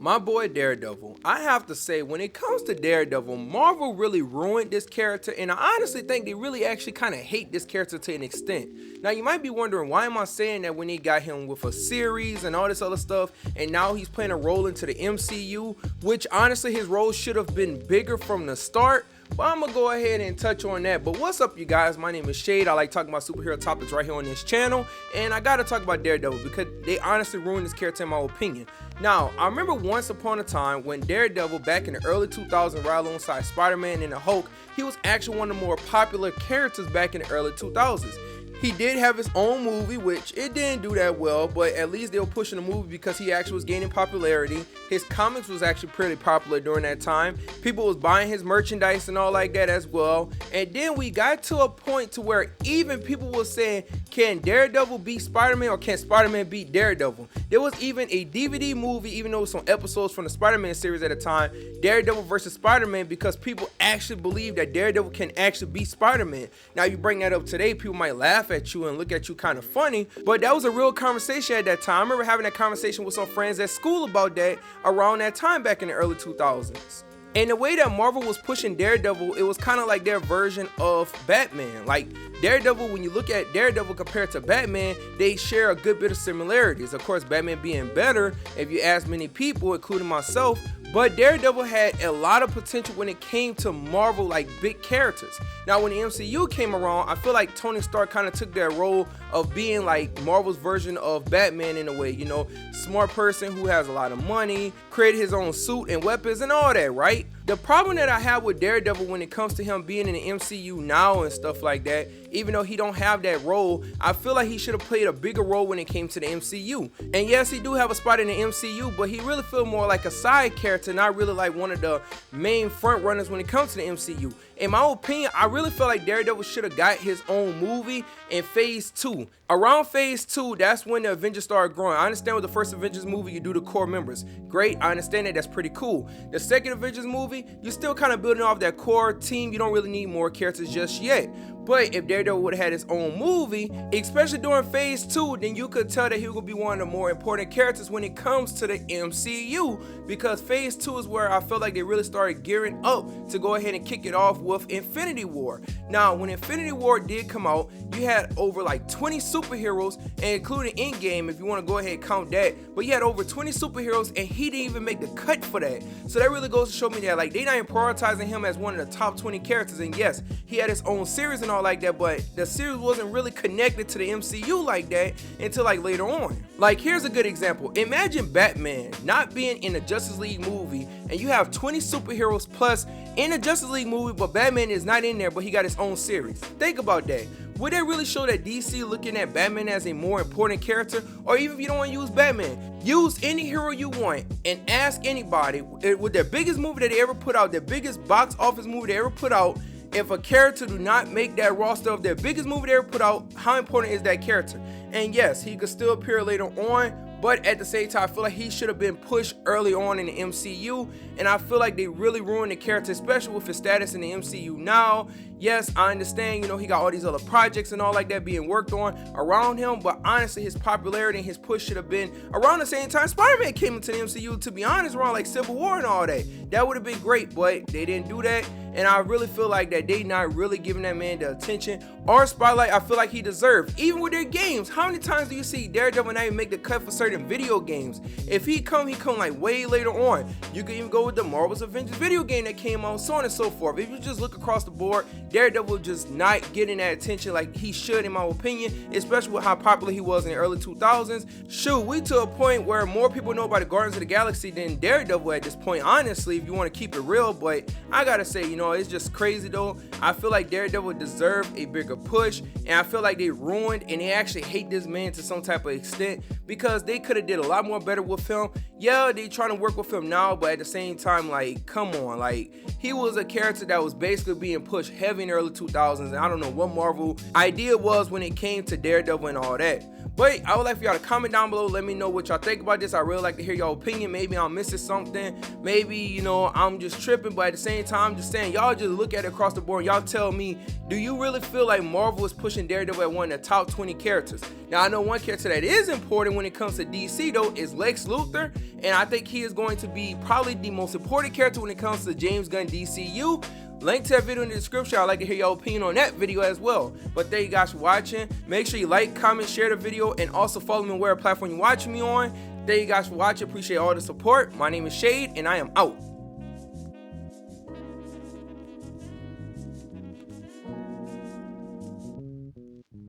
My boy Daredevil. I have to say, when it comes to Daredevil, Marvel really ruined this character, and I honestly think they really actually kind of hate this character to an extent. Now, you might be wondering, why am I saying that when they got him with a series and all this other stuff, and now he's playing a role into the MCU, which honestly his role should have been bigger from the start. Well, I'm gonna go ahead and touch on that. But what's up, you guys? My name is Shade. I like talking about superhero topics right here on this channel, and I gotta talk about Daredevil because they honestly ruined this character in my opinion. Now, I remember once upon a time when Daredevil, back in the early 2000s, right alongside Spiderman and the Hulk, he was actually one of the more popular characters back in the early 2000s. He did have his own movie, which it didn't do that well, but at least they were pushing the movie because he actually was gaining popularity. His comics was actually pretty popular during that time. People was buying his merchandise and all like that as well. And then we got to a point to where even people were saying, can Daredevil beat Spider-Man or can Spider-Man beat Daredevil? There was even a DVD movie, even though it was some episodes from the Spider-Man series at the time, Daredevil versus Spider-Man, because people actually believe that Daredevil can actually beat Spider-Man. Now you bring that up today, people might laugh at you and look at you kind of funny, but that was a real conversation at that time. I remember having that conversation with some friends at school about that around that time back in the early 2000s. And the way that Marvel was pushing Daredevil, it was kind of like their version of Batman. Like Daredevil, when you look at Daredevil compared to Batman, they share a good bit of similarities. Of course, Batman being better, if you ask many people, including myself, but Daredevil had a lot of potential when it came to Marvel, like big characters. Now, when the MCU came around, I feel like Tony Stark kind of took that role of being like Marvel's version of Batman in a way, you know, smart person who has a lot of money, created his own suit and weapons and all that, right? The problem that I have with Daredevil when it comes to him being in the MCU now and stuff like that, even though he don't have that role, I feel like he should have played a bigger role when it came to the MCU. And yes, he do have a spot in the MCU, but he really feel more like a side character, not really like one of the main front runners when it comes to the MCU. In my opinion, I really feel like Daredevil should have got his own movie in phase 2. Around phase 2, that's when the Avengers started growing. I understand with the first Avengers movie, you do the core members. Great, I understand that, that's pretty cool. The second Avengers movie, you're still kind of building off that core team. You don't really need more characters just yet. But if Daredevil would have had his own movie, especially during phase 2, then you could tell that he would be one of the more important characters when it comes to the MCU, because phase 2 is where I felt like they really started gearing up to go ahead and kick it off with Infinity War. Now, when Infinity War did come out, you had over like 20 superheroes, and including Endgame, if you want to go ahead and count that, but you had over 20 superheroes, and he didn't even make the cut for that. So that really goes to show me that like they not even prioritizing him as one of the top 20 characters. And yes, he had his own series and all like that, but the series wasn't really connected to the MCU like that until like later on. Like, here's a good example. Imagine Batman not being in the Justice League movie, and you have 20 superheroes plus in the Justice League movie, but Batman is not in there, but he got his own series. Think about that. Would they really show that DC looking at Batman as a more important character? Or even if you don't want to use Batman, use any hero you want and ask anybody with their biggest movie that they ever put out, their biggest box office movie they ever put out, if a character do not make that roster of their biggest movie they ever put out, how important is that character? And yes, he could still appear later on, but at the same time, I feel like he should have been pushed early on in the MCU, and I feel like they really ruined the character, especially with his status in the MCU now. Yes, I understand, you know, he got all these other projects and all like that being worked on around him, but honestly, his popularity and his push should have been around the same time Spider-Man came into the MCU, to be honest, around like Civil War and all that. That would have been great, but they didn't do that, and I really feel like that they not really giving that man the attention or spotlight I feel like he deserved. Even with their games, how many times do you see Daredevil not even make the cut for certain video games? If he come like way later on. You can even go with the Marvel's Avengers video game that came out, so on and so forth. If you just look across the board, Daredevil just not getting that attention like he should, in my opinion, especially with how popular he was in the early 2000s. Shoot, we to a point where more people know about the Guardians of the Galaxy than Daredevil at this point, honestly, if you want to keep it real. But I gotta say, you know, it's just crazy though. I feel like Daredevil deserved a bigger push, and I feel like they ruined and they actually hate this man to some type of extent, because they could have did a lot more better with him. Yeah, they trying to work with him now, but at the same time, like, come on, like, he was a character that was basically being pushed heavy in the early 2000s, and I don't know what Marvel idea was when it came to Daredevil and all that. But I would like for y'all to comment down below, let me know what y'all think about this. I really like to hear y'all opinion. Maybe I'm missing something, maybe, you know, I'm just tripping, but at the same time, I'm just saying, y'all just look at it across the board and y'all tell me, do you really feel like Marvel is pushing Daredevil at one of the top 20 characters? Now, I know one character that is important when it comes to DC though is Lex Luthor, and I think he is going to be probably the most important character when it comes to James Gunn DCU. Link to that video in the description. I'd like to hear your opinion on that video as well. But thank you guys for watching. Make sure you like, comment, share the video, and also follow me on whatever platform you're watching me on. Thank you guys for watching. Appreciate all the support. My name is Shade, and I am out.